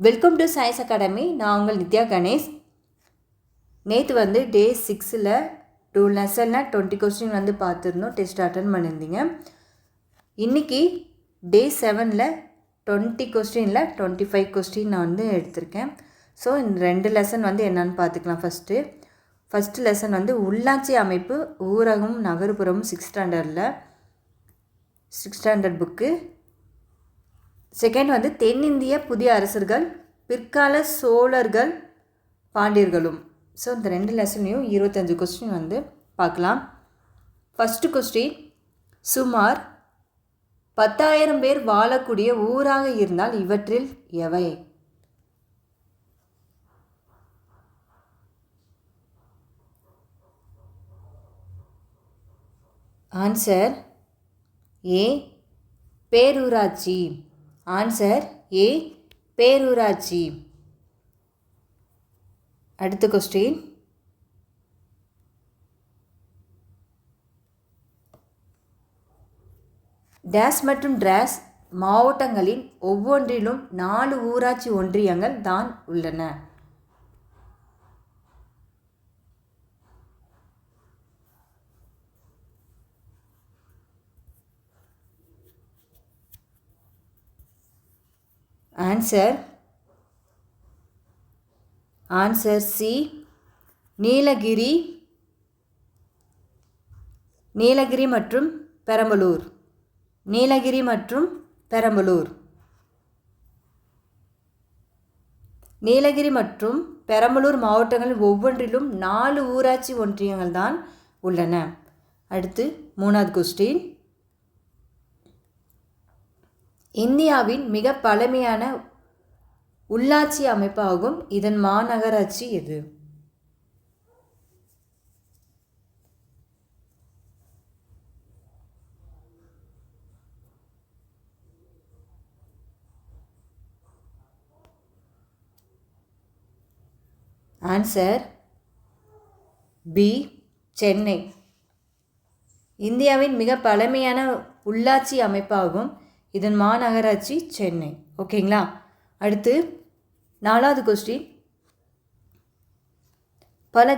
Welcome to science academy. நான் உங்கள் நித்யா கணேஷ். நேற்று டே 6ல் 2 லெசனில் 20 கொஸ்டின் பார்த்துருந்தோம். டெஸ்ட் அட்டன் பண்ணியிருந்தீங்க. இன்றைக்கி டே 7ல் 20 கொஸ்டினில் 25 கொஸ்டின் நான் எடுத்திருக்கேன். ஸோ இந்த 2 லெசன் என்னென்னு பார்த்துக்கலாம். ஃபஸ்ட்டு லெசன் உள்ளாட்சி அமைப்பு Ooragam நகர்ப்புறமும் 6th standard book. Second தென்னிந்திய புதிய அரசர்கள், பிற்கால சோழர்கள், பாண்டியர்களும். ஸோ இந்த 2 லெசன்லையும் 25 கொஸ்டின் பார்க்கலாம். ஃபஸ்ட்டு கொஸ்டின், சுமார் 10,000 பேர் வாழக்கூடிய ஊராக இருந்தால் இவற்றில் எவை? ஆன்சர் ஏ பேரூராட்சி. ஆன்சர் ஏ பேரூராட்சி. அடுத்த கொஸ்டின், டேஸ் மற்றும் டிராஸ் மாவட்டங்களின் ஒவ்வொன்றிலும் 4 ஊராட்சி ஒன்றியங்கள் தான் உள்ளன. ஆன்சர் சி நீலகிரி மற்றும் பெரம்பலூர். நீலகிரி மற்றும் பெரம்பலூர். நீலகிரி மற்றும் பெரம்பலூர் மாவட்டங்களில் ஒவ்வொன்றிலும் 4 ஊராட்சி ஒன்றியங்கள் தான் உள்ளன. அடுத்து 3வது கொஸ்டின், இந்தியாவின் மிக பழமையான உள்ளாட்சி அமைப்பாகும். இதன் மாநகராட்சி எது? Answer B Chennai. இந்தியாவின் மிக பழமையான உள்ளாட்சி அமைப்பாகும். இதன் மாநகராட்சி சென்னை. ஓகேங்களா? அடுத்து 4வது கொஸ்டின், பல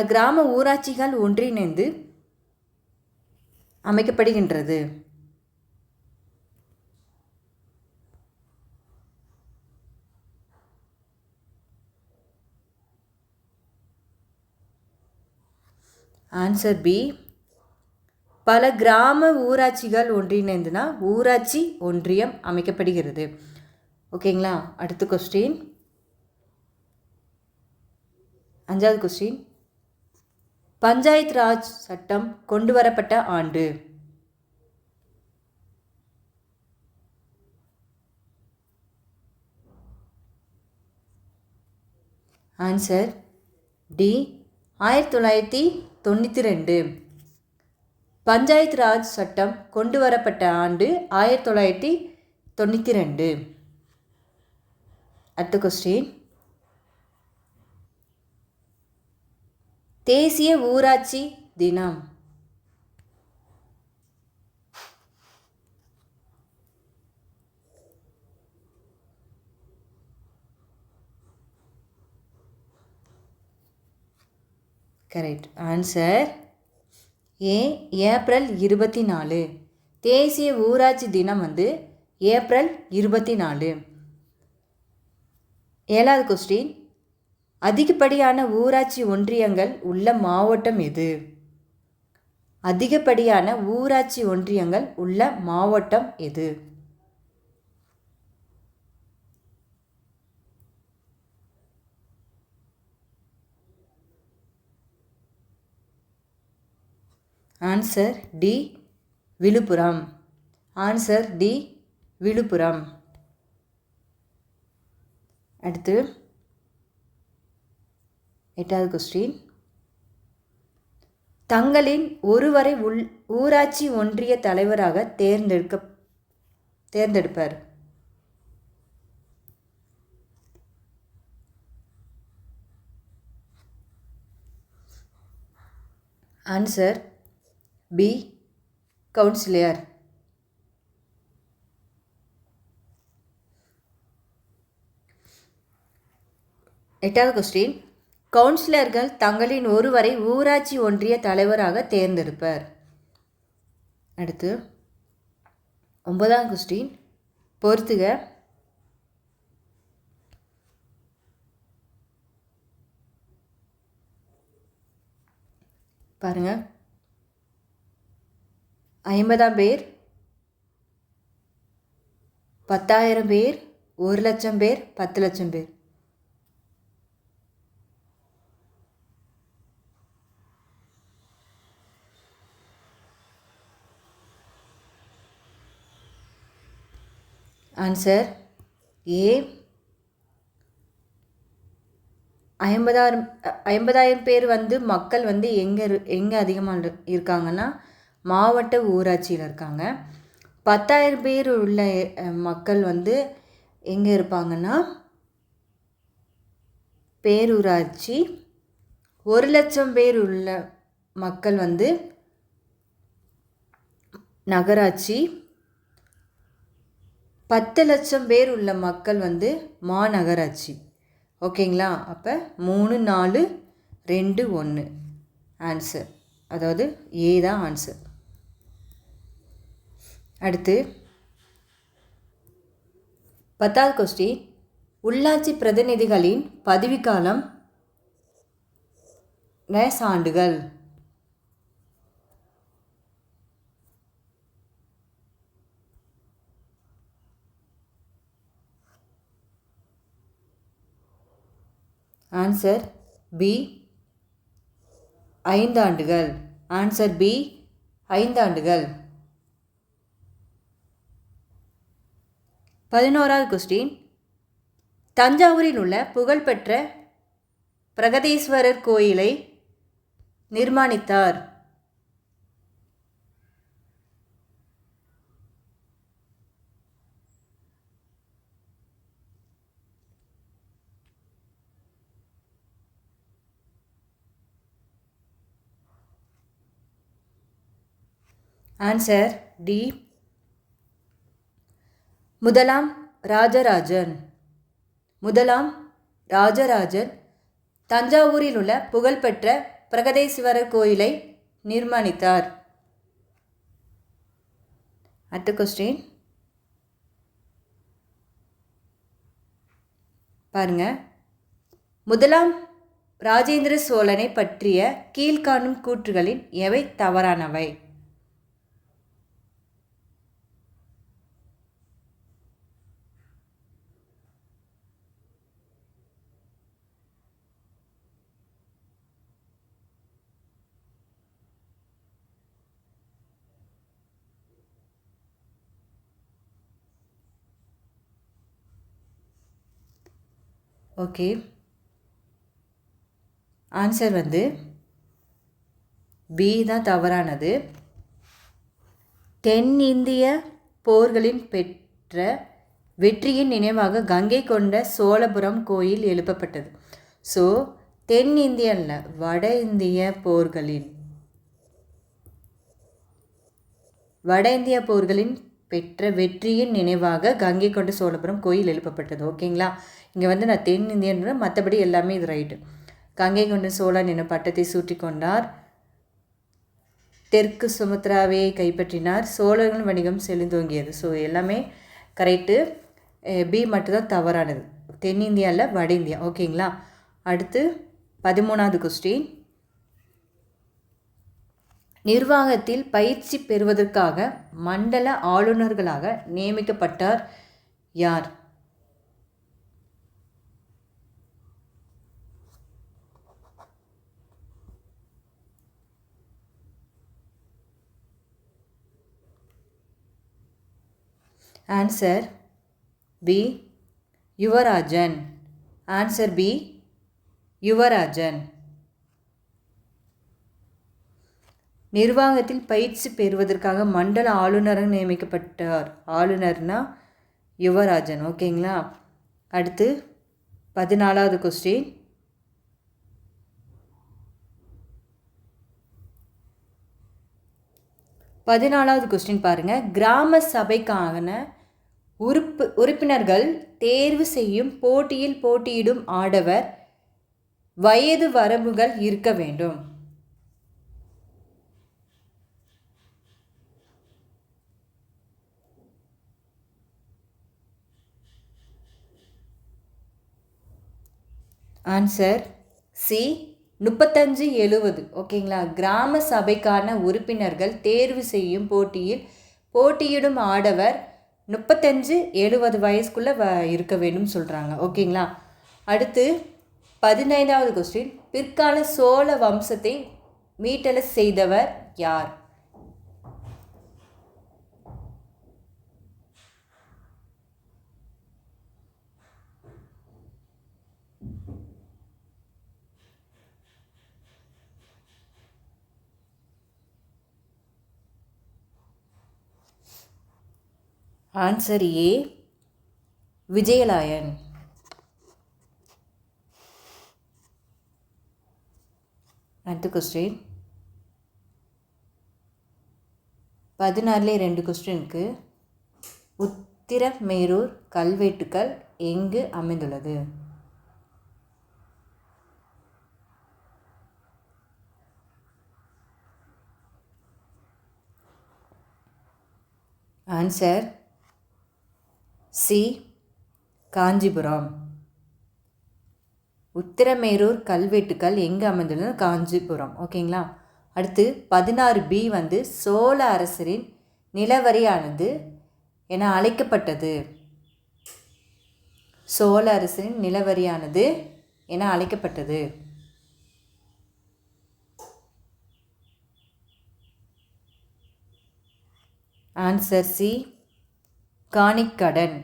கிராம ஊராட்சிகள் ஒன்றிணைந்து அமைக்கப்படுகின்றது. ஆன்சர் பி பல கிராம ஊராட்சிகள் ஒன்றிணைந்துனா ஊராட்சி ஒன்றியம் அமைக்கப்படுகிறது. ஓகேங்களா? அடுத்த கொஸ்டின், 5வது கொஸ்டின், பஞ்சாயத்து ராஜ் சட்டம் கொண்டு வரப்பட்ட ஆண்டு? Answer D 1992. பஞ்சாயத்து ராஜ் சட்டம் கொண்டு வரப்பட்ட ஆண்டு 1992. அடுத்த கொஸ்டின், தேசிய ஊராட்சி தினம்? கரெக்ட். Answer A April 24. தேசிய ஊராட்சி தினம் ஏப்ரல் 24. 7வது கொஸ்டின், அதிகப்படியான ஊராட்சி ஒன்றியங்கள் உள்ள மாவட்டம் எது? அதிகப்படியான ஊராட்சி ஒன்றியங்கள் உள்ள மாவட்டம் எது? Answer d Villupuram. Answer d Villupuram. அடுத்து 8வது கொஸ்டின், தங்களின் ஒருவரை ஊராட்சி ஒன்றிய தலைவராக தேர்ந்தெடுப்பர். Answer b councillor. 8வது கொஸ்டின், கவுன்சிலர்கள் தங்களின் ஒருவரை ஊராட்சி ஒன்றிய தலைவராக தேர்ந்தெடுப்பர். அடுத்து 9வது கொஸ்டின், பொறுத்துக. பாருங்க, 50,000 பேர், 10,000 பேர், 1,00,000 பேர், 10,00,000 பேர். Answer A. 50,000 பேர் மக்கள் எங்கே அதிகமாக இருக்காங்கன்னா மாவட்ட ஊராட்சியில் இருக்காங்க. 10,000 பேர் உள்ள மக்கள் எங்கே இருப்பாங்கன்னா பேரூராட்சி. 1,00,000 பேர் உள்ள மக்கள் நகராட்சி. 10,00,000 பேர் உள்ள மக்கள் மாநகராட்சி. ஓகேங்களா? அப்போ 3, 4, 2, 1 ஆன்சர். அதாவது ஏ தான் ஆன்சர். அடுத்து 10வது கொஸ்டின், உள்ளாட்சி பிரதிநிதிகளின் பதவிக்காலம் ஆண்டுகள். ஆன்சர் பி 5 ஆண்டுகள். ஆன்சர் பி 5 ஆண்டுகள். 11வது கொஸ்டின், தஞ்சாவூரில் உள்ள புகழ்பெற்ற பிரகதீஸ்வரர் கோயிலை நிர்மாணித்தார். ஆன்சர் டி முதலாம் ராஜராஜன். முதலாம் ராஜராஜன் தஞ்சாவூரில் உள்ள புகழ்பெற்ற பிரகதீஸ்வரர் கோயிலை நிர்மாணித்தார். அடுத்த கொஸ்டின் பாருங்க, முதலாம் ராஜேந்திர சோழனை பற்றிய கீழ்காணும் கூற்றுகளில் எவை தவறானவை? ஓகே, ஆன்சர் பி தான் தவறானது. தென்னிந்திய போர்களின் பெற்ற வெற்றியின் நினைவாக கங்கை கொண்ட சோழபுரம் கோயில் எழுப்பப்பட்டது. ஸோ தென்னிந்தியல்ல வட இந்திய போர்களின் பெற்ற வெற்றியின் நினைவாக கங்கை கொண்ட சோழபுரம் கோயில் எழுப்பப்பட்டது. ஓகேங்களா? இங்கே நான் தென்னிந்தியன்ற, மற்றபடி எல்லாமே இது ரைட்டு. கங்கை கொண்ட சோழன் என பட்டத்தை சூட்டி கொண்டார். தெற்கு சுமத்ராவை கைப்பற்றினார். சோழர்கள் வணிகம் செழுந்தோங்கியது. ஸோ எல்லாமே கரெக்டு. பி மட்டும்தான் தவறானது. தென்னிந்தியாவில் வட இந்தியா. ஓகேங்களா? அடுத்து 13வது கொஸ்டின், நிர்வாகத்தில் பயிற்சி பெறுவதற்காக மண்டல ஆளுநர்களாக நியமிக்கப்பட்டார் யார்? Answer B Yuvarajan. Answer B Yuvarajan. நிர்வாகத்தில் பயிற்சி பெறுவதற்காக மண்டல ஆளுநராக நியமிக்கப்பட்டார். ஆளுநர்னா யுவராஜன். ஓகேங்களா? அடுத்து 14வது கொஸ்டின், பாருங்கள். கிராம சபைக்கான உறுப்பினர்கள் தேர்வு செய்யும் போட்டியில் போட்டியிடும் ஆடவர் வயது வரம்புகள் இருக்க வேண்டும். Answer C 35-70. ஓகேங்களா. கிராம சபைக்கான உறுப்பினர்கள் தேர்வு செய்யும் போட்டியில் போட்டியிடும் ஆடவர் 35-70 வயசுக்குள்ளே இருக்க வேண்டும் சொல்கிறாங்க. ஓகேங்களா. அடுத்து 15வது கொஸ்டின், பிற்கால சோழ வம்சத்தை மீட்டெழ செய்தவர் யார்? Answer a Vijayalayan. அடுத்த கொஸ்டின் 16லே 2 கொஸ்டினுக்கு உத்திரமேரூர் கல்வெட்டுக்கள் எங்கு அமைந்துள்ளது? Answer C Kanchipuram. உத்திரமேரூர் கல்வெட்டுக்கள் எங்கே அமைந்துள்ளது? காஞ்சிபுரம். ஓகேங்களா. அடுத்து 16B வந்து சோழ அரசரின் நிலவரியானது என அழைக்கப்பட்டது. சோழ அரசரின் நிலவரியானது என அழைக்கப்பட்டது. ஆன்சர் சி காணிக்கடன்.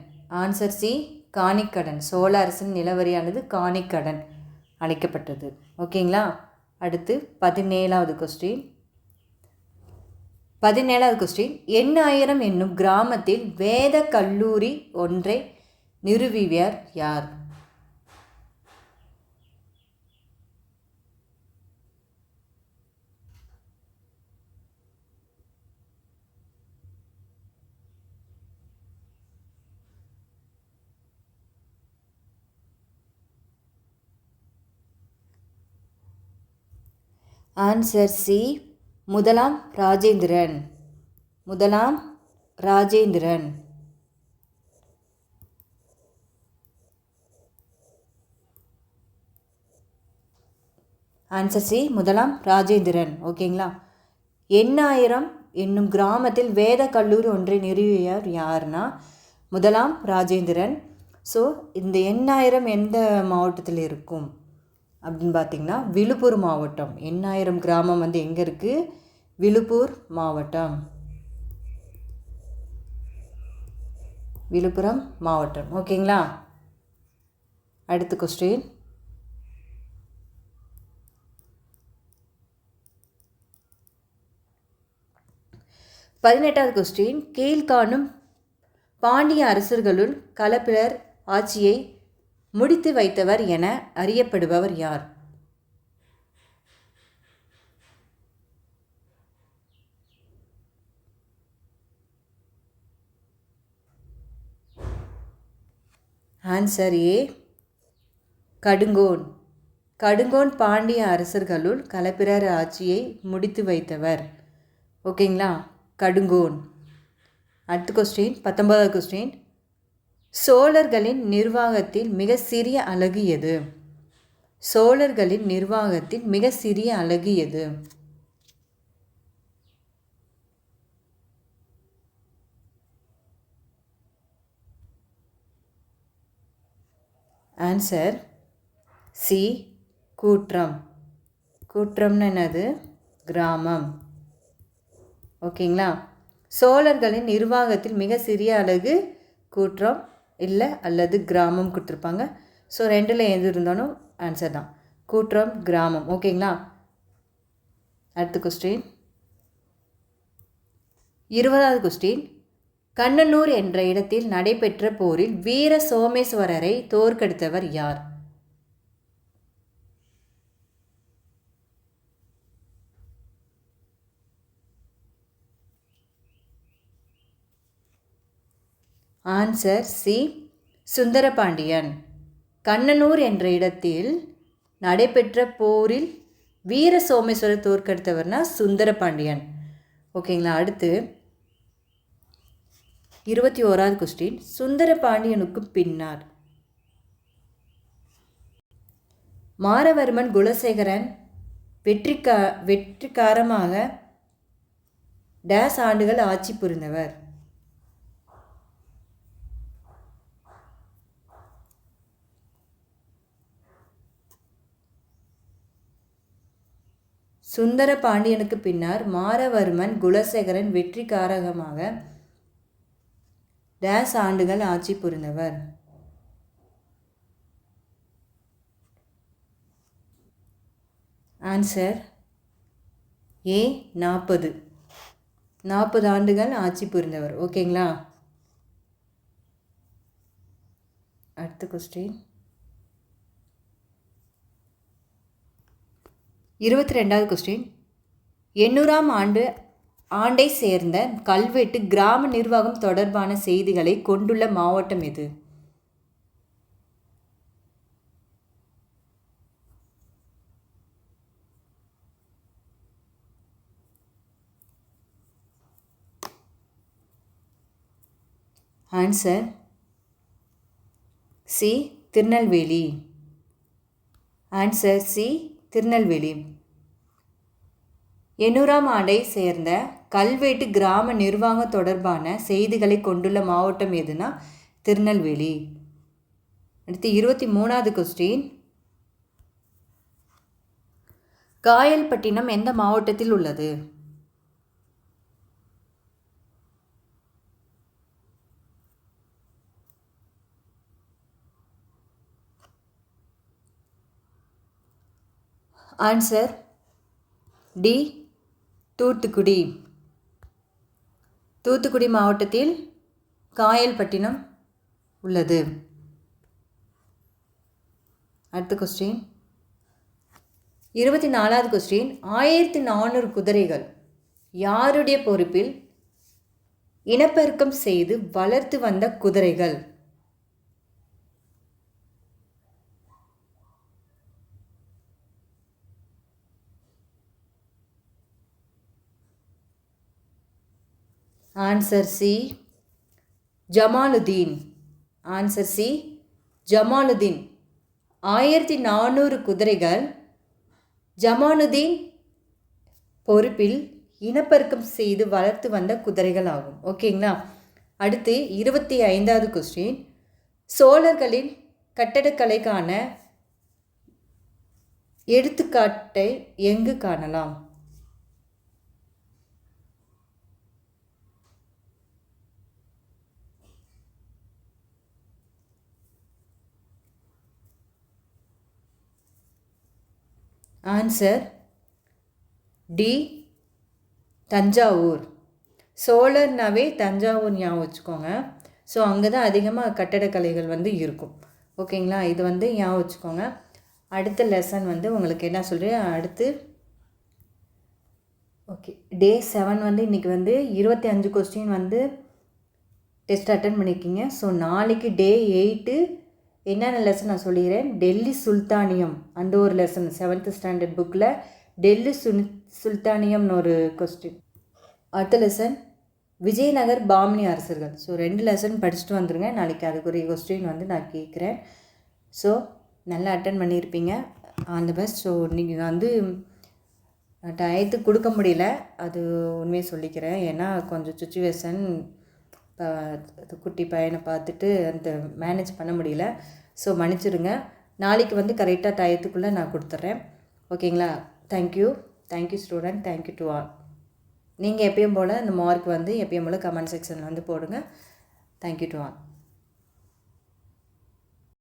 ஆன்சர் சி காணிக்கடன். சோழ அரசின் நிலவரியானது காணிக்கடன் அழைக்கப்பட்டது. ஓகேங்களா. அடுத்து 17வது கொஸ்டின். 17வது கொஸ்டின், எண்ணாயிரம் என்னும் கிராமத்தில் வேத கல்லூரி ஒன்றை நிறுவியவர் யார்? ஆன்சர் சி முதலாம் ராஜேந்திரன். முதலாம் ராஜேந்திரன். ஆன்சர் சி முதலாம் ராஜேந்திரன். ஓகேங்களா. எண்ணாயிரம் என்னும் கிராமத்தில் வேத கல்லூரி ஒன்றை நிறுவியவர் யாருன்னா முதலாம் ராஜேந்திரன். ஸோ இந்த எண்ணாயிரம் எந்த மாவட்டத்தில் இருக்கும் அப்படின்னு பார்த்திங்கன்னா விழுப்புரம் மாவட்டம். எண்ணாயிரம் கிராமம் வந்து எங்கே இருக்குது? விழுப்புர் மாவட்டம். விழுப்புரம் மாவட்டம். ஓகேங்களா. அடுத்த கொஸ்டின், 18வது கொஸ்டின், கீழ்காணும் பாண்டிய அரசர்களுள் களப்பிரர் ஆட்சியை முடித்து வைத்தவர் என அறியப்படுபவர் யார்? Answer a Kadungon. கடுங்கோன் பாண்டிய அரசர்களுள் களப்பிரர் ஆட்சியை முடித்து வைத்தவர். ஓகேங்களா. கடுங்கோன். அடுத்த கொஸ்டின் 19வது கொஸ்டின், சோழர்களின் நிர்வாகத்தில் மிக சிறிய அலகு எது? சோழர்களின் நிர்வாகத்தில் மிக சிறிய அலகு எது? ஆன்சர் சி கூற்றம். கூற்றம்னு என்னது? கிராமம். ஓகேங்களா. சோழர்களின் நிர்வாகத்தில் மிக சிறிய அலகு கூற்றம் இல்லை அல்லது கிராமம் கொடுத்துருப்பாங்க. ஸோ ரெண்டில் எது இருந்தாலும் ஆன்சர் தான். கூற்றம், கிராமம். ஓகேங்களா. அடுத்த கொஸ்டின் 20வது கொஸ்டின், கண்ணனூர் என்ற இடத்தில் நடைபெற்ற போரில் வீர சோமேஸ்வரரை தோற்கடித்தவர் யார்? Answer C Sundarapandian. கண்ணனூர் என்ற இடத்தில் நடைபெற்ற போரில் வீர சோமேஸ்வரர் தோற்கடித்தவர்னா சுந்தர பாண்டியன். ஓகேங்களா. அடுத்து 21வது கொஸ்டின். சுந்தர பாண்டியனுக்கு பின்னார் மாரவர்மன் குலசேகரன் வெற்றிகாரமாக டேஸ் ஆண்டுகள் ஆட்சி புரிந்தவர். சுந்தர பாண்டியனுக்கு பின்னர் மாரவர்மன் குலசேகரன் வெற்றிகாரகமாக டேஸ் ஆண்டுகள் ஆட்சி புரிந்தவர். ஆன்சர் ஏ 40 ஆண்டுகள் ஆட்சி புரிந்தவர். ஓகேங்களா. அடுத்த கொஸ்டின் 22வது கொஸ்டின். 800ஆம் ஆண்டை சேர்ந்த கல்வெட்டு கிராம நிர்வாகம் தொடர்பான செய்திகளை கொண்டுள்ள மாவட்டம் எது? Answer c Tirunelveli. Answer c Tirunelveli. 800ஆம் ஆண்டை சேர்ந்த கல்வெட்டு கிராம நிர்வாகம் தொடர்பான செய்திகளை கொண்டுள்ள மாவட்டம் எதுனா திருநெல்வேலி. அடுத்து 23வது கொஸ்டின். காயல்பட்டினம் எந்த மாவட்டத்தில் உள்ளது? Answer D Thoothukudi. தூத்துக்குடி மாவட்டத்தில் காயல்பட்டினம் உள்ளது. அடுத்த கொஸ்டின் 24வது கொஸ்டின். 1400 குதிரைகள் யாருடைய பொறுப்பில் இனப்பெருக்கம் செய்து வளர்த்து வந்த குதிரைகள்? Answer C Jamaluddin. Answer C Jamaluddin. 1400 குதிரைகள் ஜமாலுதீன் பொறுப்பில் இனப்பெருக்கம் செய்து வளர்த்து வந்த குதிரைகள் ஆகும். ஓகேங்களா. அடுத்து 25வது கொஸ்டின். சோழர்களின் கட்டடக்கலைக்கான எடுத்துக்காட்டை எங்கு காணலாம்? Answer d Thanjavur. சோழர்னாவே தஞ்சாவூர் ஞாபகம் வச்சுக்கோங்க. ஸோ அங்கே தான் அதிகமாக கட்டடக்கலைகள் இருக்கும். ஓகேங்களா. இது ஞாபகம் வச்சுக்கோங்க. அடுத்த லெசன் உங்களுக்கு என்ன சொல்கிறேன். அடுத்து ஓகே டே 7 இன்றைக்கி 25 கொஸ்டின் டெஸ்ட் அட்டன் பண்ணியிருக்கீங்க. ஸோ நாளைக்கு டே 8 என்னென்ன லெசன் நான் சொல்லிடுறேன். டெல்லி சுல்தானியம் அந்த ஒரு லெசன் 7th ஸ்டாண்டர்ட் புக்கில் டெல்லி சுல்தானியம்னு ஒரு கொஸ்டின். அடுத்த லெசன் விஜயநகர் பாமினி அரசர்கள். ஸோ 2 லெசன் படிச்சுட்டு வந்துடுங்க. நாளைக்கு அதுக்குரிய கொஸ்டின் நான் கேட்குறேன். ஸோ நல்லா அட்டன் பண்ணியிருப்பீங்க. All the best. ஸோ நீங்கள் டயத்துக்கு கொடுக்க முடியல, அது உண்மையை சொல்லிக்கிறேன். ஏன்னா கொஞ்சம் சுச்சுவேஷன் குட்டி பையனை பார்த்துட்டு அந்த மேனேஜ் பண்ண முடியல. ஸோ மன்னிச்சிடுங்க. நாளைக்கு கரெக்டாக டயத்துக்குள்ளே நான் கொடுத்துட்றேன். ஓகேங்களா. Thank you student. Thank you to all. நீங்கள் எப்பயும் போல் இந்த மார்க் எப்பயும் போல் கமெண்ட் செக்ஷனில் போடுங்க. Thank you to all.